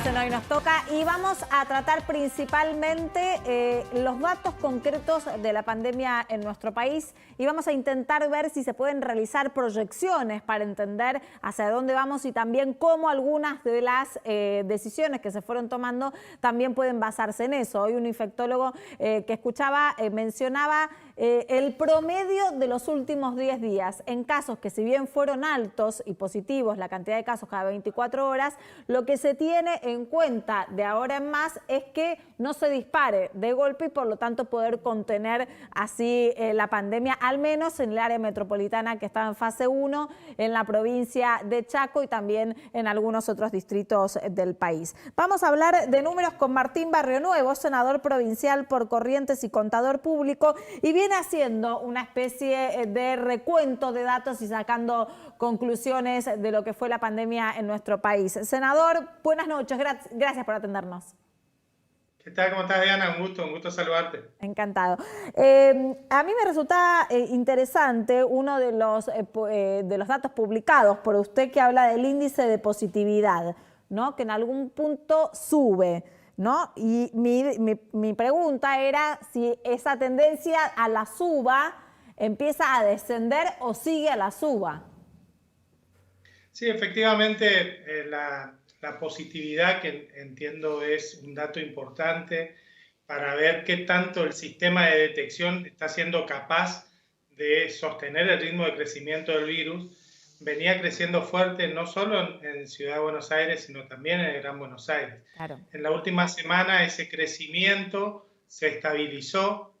Seguimos en Hoy Nos Toca y vamos a tratar principalmente los datos concretos de la pandemia en nuestro país y vamos a intentar ver si se pueden realizar proyecciones para entender hacia dónde vamos y también cómo algunas de las decisiones que se fueron tomando también pueden basarse en eso. Hoy un infectólogo que escuchaba mencionaba el promedio de los últimos 10 días. En casos que si bien fueron altos y positivos, la cantidad de casos cada 24 horas, lo que se tiene en cuenta de ahora en más es que no se dispare de golpe y por lo tanto poder contener así la pandemia, al menos en el área metropolitana que estaba en fase 1, en la provincia de Chaco y también en algunos otros distritos del país. Vamos a hablar de números con Martín Barrionuevo, senador provincial por Corrientes y contador público, y viene haciendo una especie de recuento de datos y sacando conclusiones de lo que fue la pandemia en nuestro país. Senador, buenas noches, gracias por atendernos. ¿Qué tal? ¿Cómo estás, Diana? Un gusto saludarte. Encantado. A mí me resulta interesante uno de los datos publicados por usted que habla del índice de positividad, ¿no? Que en algún punto sube, ¿no? Y mi pregunta era si esa tendencia a la suba empieza a descender o sigue a la suba. Sí, efectivamente, la positividad, que entiendo es un dato importante para ver qué tanto el sistema de detección está siendo capaz de sostener el ritmo de crecimiento del virus, venía creciendo fuerte no solo en Ciudad de Buenos Aires, sino también en el Gran Buenos Aires. Claro. En la última semana ese crecimiento se estabilizó,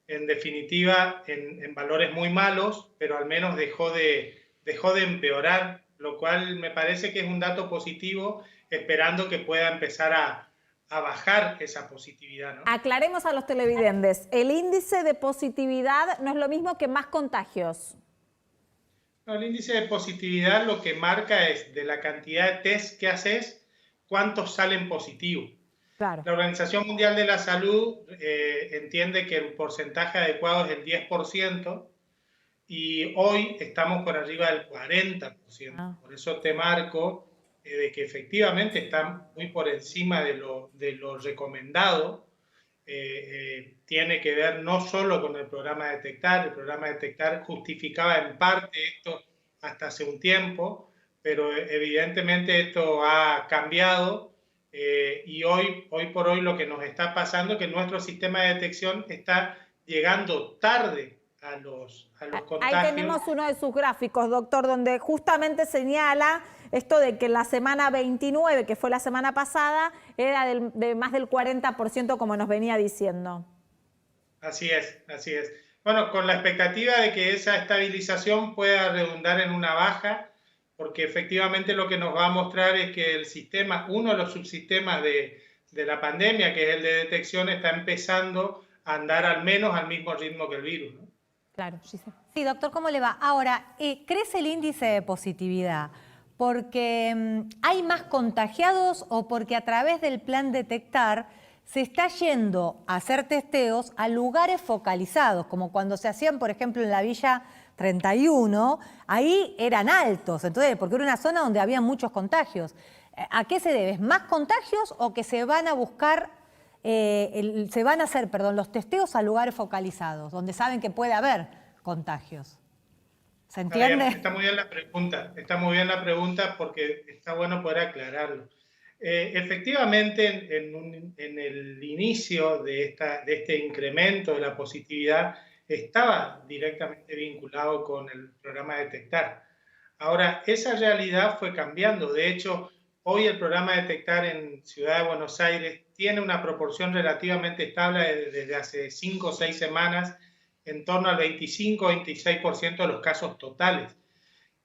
en definitiva, en valores muy malos, pero al menos dejó de empeorar, lo cual me parece que es un dato positivo, esperando que pueda empezar a bajar esa positividad, ¿no? Aclaremos a los televidentes, el índice de positividad no es lo mismo que más contagios. No, el índice de positividad lo que marca es de la cantidad de test que haces, cuántos salen positivos. Claro. La Organización Mundial de la Salud entiende que el porcentaje adecuado es el 10%, y hoy estamos por arriba del 40%. Por eso te marco de que efectivamente está muy por encima de lo recomendado. Tiene que ver no solo con el programa Detectar. El programa Detectar justificaba en parte esto hasta hace un tiempo, pero evidentemente esto ha cambiado y hoy por hoy lo que nos está pasando es que nuestro sistema de detección está llegando tarde a los contagios. Ahí tenemos uno de sus gráficos, doctor, donde justamente señala esto de que la semana 29, que fue la semana pasada, era de más del 40%, como nos venía diciendo. Así es, así es. Bueno, con la expectativa de que esa estabilización pueda redundar en una baja, porque efectivamente lo que nos va a mostrar es que el sistema, uno de los subsistemas de la pandemia, que es el de detección, está empezando a andar al menos al mismo ritmo que el virus, ¿no? Claro, sí, doctor, ¿cómo le va? Ahora, ¿crece el índice de positividad porque hay más contagiados o porque a través del plan Detectar se está yendo a hacer testeos a lugares focalizados, como cuando se hacían, por ejemplo, en la Villa 31, ahí eran altos, entonces, porque era una zona donde había muchos contagios? ¿A qué se debe? ¿Más contagios o que se van a buscar, se van a hacer, los testeos a lugares focalizados, donde saben que puede haber contagios? ¿Se entiende? Está muy bien la pregunta porque está bueno poder aclararlo. Efectivamente, en el inicio de este incremento de la positividad estaba directamente vinculado con el programa Detectar. Ahora, esa realidad fue cambiando. De hecho, hoy el programa Detectar en Ciudad de Buenos Aires tiene una proporción relativamente estable desde hace 5 o 6 semanas, en torno al 25-26% de los casos totales.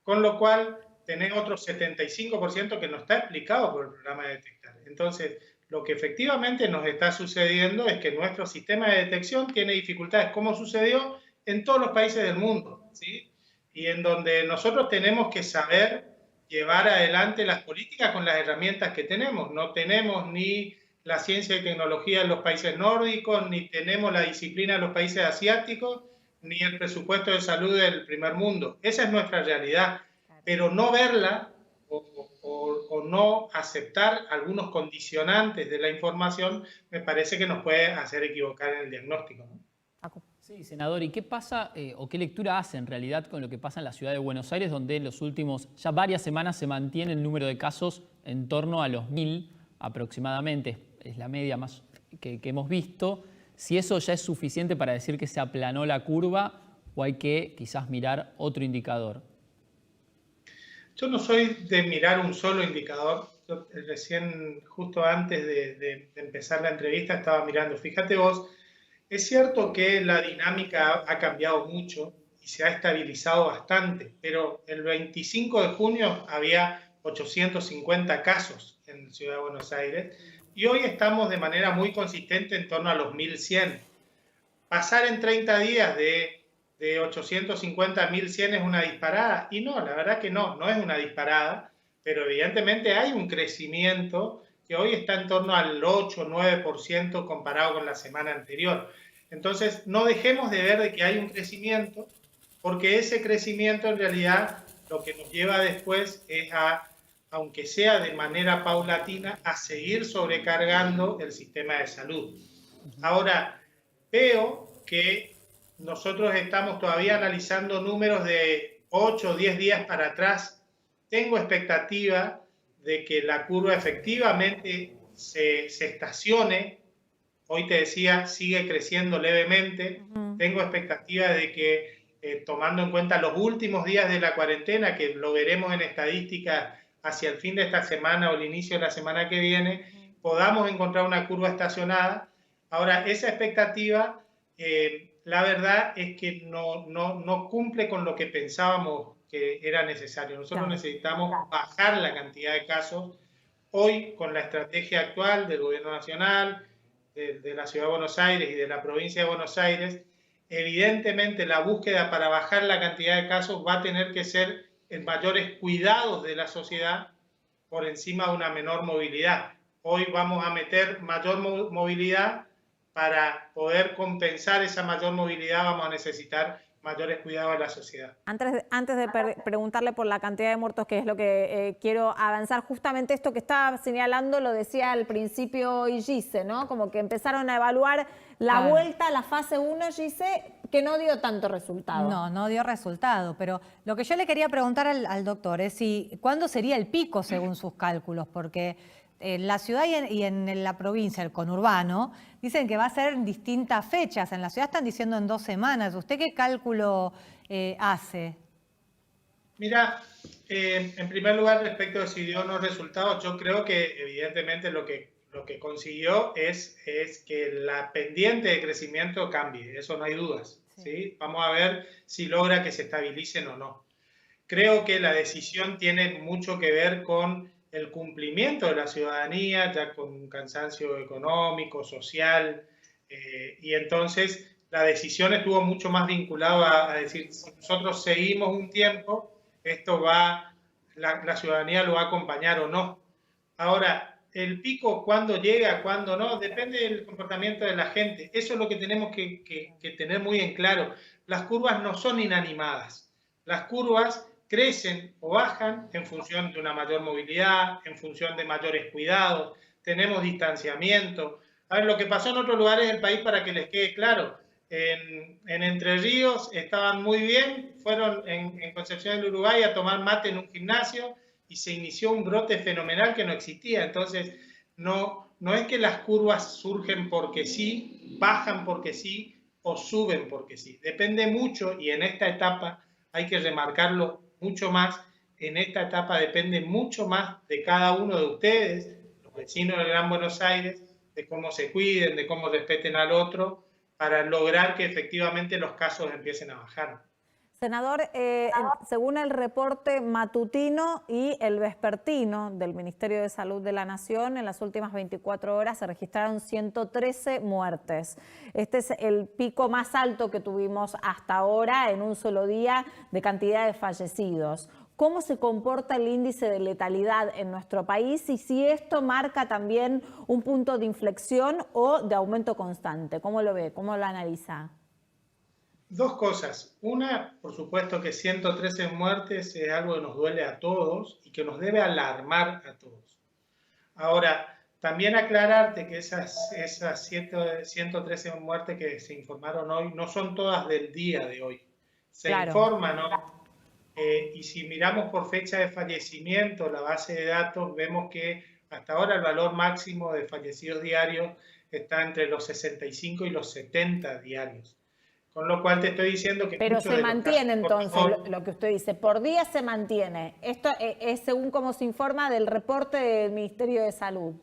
Con lo cual, tenés otro 75% que no está explicado por el programa de Detectar. Entonces, lo que efectivamente nos está sucediendo es que nuestro sistema de detección tiene dificultades, como sucedió en todos los países del mundo, ¿sí? Y en donde nosotros tenemos que saber llevar adelante las políticas con las herramientas que tenemos. No tenemos ni la ciencia y tecnología en los países nórdicos, ni tenemos la disciplina en los países asiáticos, ni el presupuesto de salud del primer mundo. Esa es nuestra realidad, pero no verla o no aceptar algunos condicionantes de la información, me parece que nos puede hacer equivocar en el diagnóstico, ¿no? Sí, senador, ¿y qué pasa o qué lectura hace en realidad con lo que pasa en la ciudad de Buenos Aires, donde en los últimos ya varias semanas se mantiene el número de casos en torno a los 1000 aproximadamente? Es la media más que hemos visto. Si eso ya es suficiente para decir que se aplanó la curva o hay que quizás mirar otro indicador. Yo no soy de mirar un solo indicador. Yo recién, justo antes de empezar la entrevista, estaba mirando. Fíjate vos, es cierto que la dinámica ha cambiado mucho y se ha estabilizado bastante, pero el 25 de junio había 850 casos en Ciudad de Buenos Aires y hoy estamos de manera muy consistente en torno a los 1100. Pasar en 30 días de 850 a 1100 es una disparada, y no, la verdad que no es una disparada, pero evidentemente hay un crecimiento que hoy está en torno al 8 o 9% comparado con la semana anterior. Entonces, no dejemos de ver de que hay un crecimiento, porque ese crecimiento en realidad lo que nos lleva después es aunque sea de manera paulatina, a seguir sobrecargando el sistema de salud. Ahora, veo que nosotros estamos todavía analizando números de 8 o 10 días para atrás. Tengo expectativa de que la curva efectivamente se estacione. Hoy te decía, sigue creciendo levemente. Tengo expectativa de que, tomando en cuenta los últimos días de la cuarentena, que lo veremos en estadísticas hacia el fin de esta semana o el inicio de la semana que viene, podamos encontrar una curva estacionada. Ahora, esa expectativa, la verdad es que no cumple con lo que pensábamos que era necesario. Nosotros necesitamos bajar la cantidad de casos. Hoy, con la estrategia actual del Gobierno Nacional, de la Ciudad de Buenos Aires y de la provincia de Buenos Aires, evidentemente la búsqueda para bajar la cantidad de casos va a tener que ser en mayores cuidados de la sociedad por encima de una menor movilidad. Hoy vamos a meter mayor movilidad. Para poder compensar esa mayor movilidad vamos a necesitar mayores cuidados de la sociedad. Antes de preguntarle por la cantidad de muertos, que es lo que quiero avanzar, justamente esto que estaba señalando lo decía al principio Gise, ¿no? Como que empezaron a evaluar la vuelta a la fase 1, Gise, que no dio tanto resultado. No dio resultado, pero lo que yo le quería preguntar al doctor es cuándo sería el pico según sus cálculos, porque en la ciudad y en la provincia, el conurbano, dicen que va a ser en distintas fechas. En la ciudad están diciendo en 2 semanas. ¿Usted qué cálculo hace? Mira, en primer lugar, respecto de si dio o no resultados, yo creo que evidentemente lo que consiguió es que la pendiente de crecimiento cambie. Eso no hay dudas. ¿Sí? Vamos a ver si logra que se estabilicen o no. Creo que la decisión tiene mucho que ver con el cumplimiento de la ciudadanía, ya con un cansancio económico, social, y entonces la decisión estuvo mucho más vinculada a decir, si nosotros seguimos un tiempo, esto la ciudadanía lo va a acompañar o no. Ahora, el pico, ¿cuándo llega, cuándo no? Depende del comportamiento de la gente. Eso es lo que tenemos que tener muy en claro. Las curvas no son inanimadas. Las curvas crecen o bajan en función de una mayor movilidad, en función de mayores cuidados, tenemos distanciamiento. A ver, lo que pasó en otros lugares del país, para que les quede claro, en Entre Ríos estaban muy bien, fueron en Concepción del Uruguay a tomar mate en un gimnasio y se inició un brote fenomenal que no existía. Entonces, no es que las curvas surgen porque sí, bajan porque sí o suben porque sí. Depende mucho, y en esta etapa hay que remarcarlo mucho más, en esta etapa depende mucho más de cada uno de ustedes, los vecinos del Gran Buenos Aires, de cómo se cuiden, de cómo respeten al otro, para lograr que efectivamente los casos empiecen a bajar. Senador, según el reporte matutino y el vespertino del Ministerio de Salud de la Nación, en las últimas 24 horas se registraron 113 muertes. Este es el pico más alto que tuvimos hasta ahora en un solo día de cantidad de fallecidos. ¿Cómo se comporta el índice de letalidad en nuestro país y si esto marca también un punto de inflexión o de aumento constante? ¿Cómo lo ve? ¿Cómo lo analiza? Dos cosas. Una, por supuesto que 113 muertes es algo que nos duele a todos y que nos debe alarmar a todos. Ahora, también aclararte que esas 113 muertes que se informaron hoy no son todas del día de hoy. Se informan, ¿no? Y si miramos por fecha de fallecimiento la base de datos, vemos que hasta ahora el valor máximo de fallecidos diarios está entre los 65 y los 70 diarios. Con lo cual te estoy diciendo que... Pero se mantiene entonces lo que usted dice, por día se mantiene. Esto es según como se informa del reporte del Ministerio de Salud.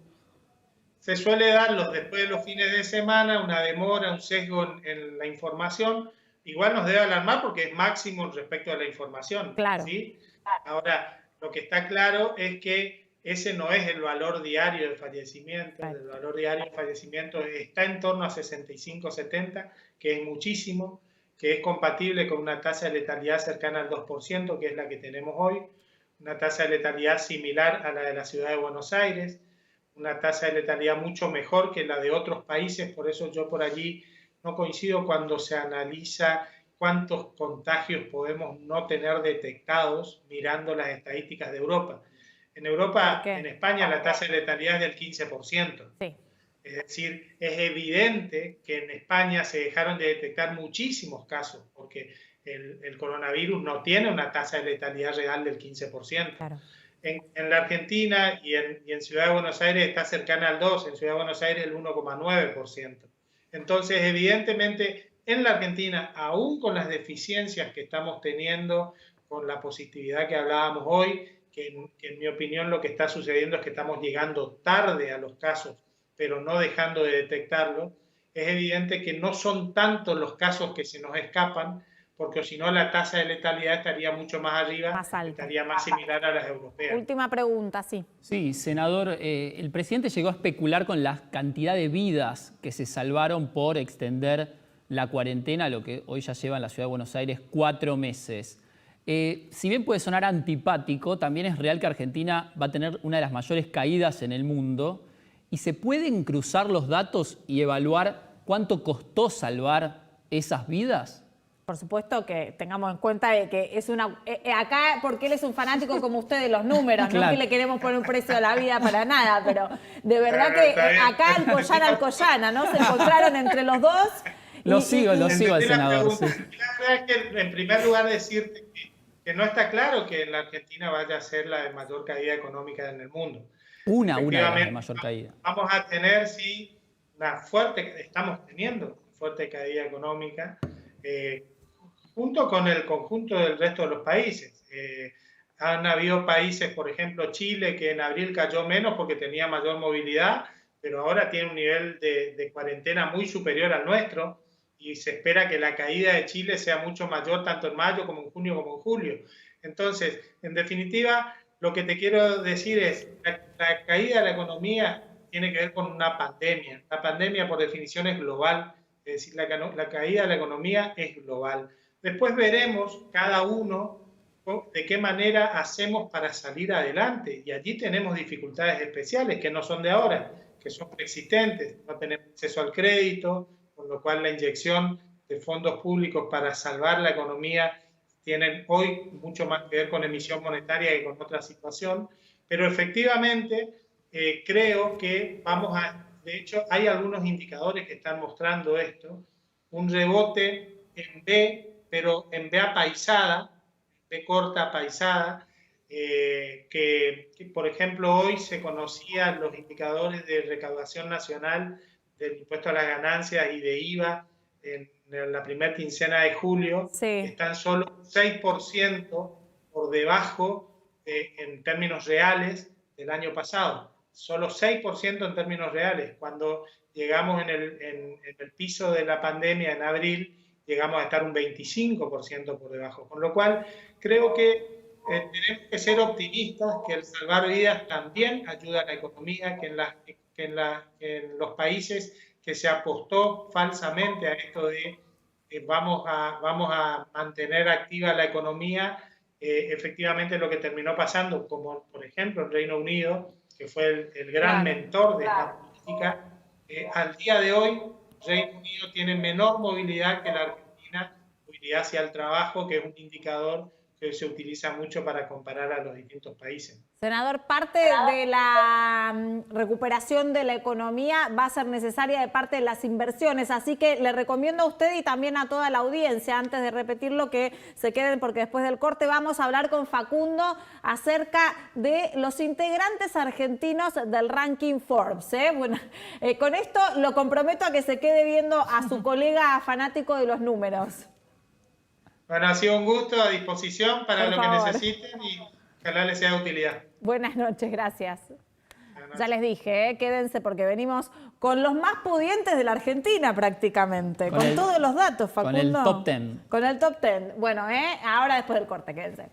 Se suele darlos después de los fines de semana, una demora, un sesgo en la información. Igual nos debe alarmar porque es máximo respecto a la información. Claro. ¿Sí? Ahora, lo que está claro es que ese no es el valor diario de fallecimiento. Claro. El valor diario de fallecimiento está en torno a 65-70, que es muchísimo, que es compatible con una tasa de letalidad cercana al 2%, que es la que tenemos hoy, una tasa de letalidad similar a la de la ciudad de Buenos Aires, una tasa de letalidad mucho mejor que la de otros países, por eso yo por allí no coincido cuando se analiza cuántos contagios podemos no tener detectados mirando las estadísticas de Europa. En Europa, en España, la tasa de letalidad es del 15%. Sí. Es decir, es evidente que en España se dejaron de detectar muchísimos casos, porque el coronavirus no tiene una tasa de letalidad real del 15%. Claro. En la Argentina y en Ciudad de Buenos Aires está cercana al 2%, en Ciudad de Buenos Aires el 1,9%. Entonces, evidentemente, en la Argentina, aún con las deficiencias que estamos teniendo, con la positividad que hablábamos hoy, que en mi opinión lo que está sucediendo es que estamos llegando tarde a los casos, pero no dejando de detectarlo, es evidente que no son tantos los casos que se nos escapan, porque si no la tasa de letalidad estaría mucho más arriba, más estaría más similar a las europeas. Última pregunta, sí. Sí, senador, el presidente llegó a especular con la cantidad de vidas que se salvaron por extender la cuarentena, lo que hoy ya lleva en la Ciudad de Buenos Aires 4 meses. Si bien puede sonar antipático, también es real que Argentina va a tener una de las mayores caídas en el mundo. ¿Y se pueden cruzar los datos y evaluar cuánto costó salvar esas vidas? Por supuesto que tengamos en cuenta de que es una... acá, porque él es un fanático como usted de los números, claro. No es que le queremos poner un precio a la vida para nada, pero de verdad que acá Alcoyana, ¿no? Se encontraron entre los dos. Lo sigo al senador. Sí. La verdad es que, en primer lugar, decirte que no está claro que la Argentina vaya a ser la de mayor caída económica en el mundo. Una de mayor caída. Vamos a tener, sí, estamos teniendo una fuerte caída económica, junto con el conjunto del resto de los países. Han habido países, por ejemplo Chile, que en abril cayó menos porque tenía mayor movilidad, pero ahora tiene un nivel de cuarentena muy superior al nuestro y se espera que la caída de Chile sea mucho mayor tanto en mayo como en junio como en julio. Entonces, en definitiva, lo que te quiero decir es la caída de la economía tiene que ver con una pandemia. La pandemia, por definición, es global, es decir, la caída de la economía es global. Después veremos cada uno de qué manera hacemos para salir adelante. Y allí tenemos dificultades especiales que no son de ahora, que son preexistentes. No tenemos acceso al crédito, con lo cual la inyección de fondos públicos para salvar la economía tienen hoy mucho más que ver con emisión monetaria que con otra situación. Pero efectivamente creo que de hecho hay algunos indicadores que están mostrando esto, un rebote en B, pero en B apaisada, B corta apaisada, que por ejemplo hoy se conocían los indicadores de recaudación nacional del impuesto a las ganancias y de IVA en la primera quincena de julio, sí. Están solo 6% por debajo en términos reales del año pasado, solo 6% en términos reales. Cuando llegamos en el piso de la pandemia en abril, llegamos a estar un 25% por debajo, con lo cual creo que tenemos que ser optimistas, que el salvar vidas también ayuda a la economía, que en los países que se apostó falsamente a esto de vamos a mantener activa la economía, efectivamente lo que terminó pasando, como por ejemplo el Reino Unido, que fue el gran mentor de esta política, al día de hoy Reino Unido tiene menor movilidad que la Argentina productividad hacia el trabajo, que es un indicador que se utiliza mucho para comparar a los distintos países. Senador, parte de la recuperación de la economía va a ser necesaria de parte de las inversiones, así que le recomiendo a usted y también a toda la audiencia, antes de repetirlo, que se queden, porque después del corte vamos a hablar con Facundo acerca de los integrantes argentinos del ranking Forbes. Bueno, con esto lo comprometo a que se quede viendo a su colega fanático de los números. Bueno, ha sido un gusto, a disposición para Por lo favor. que necesiten y ojalá les sea de utilidad. Buenas noches, gracias. Ya les dije, quédense porque venimos con los más pudientes de la Argentina prácticamente, con todos los datos, Facundo. Con el top 10. Con el top 10. Bueno, ahora después del corte, quédense.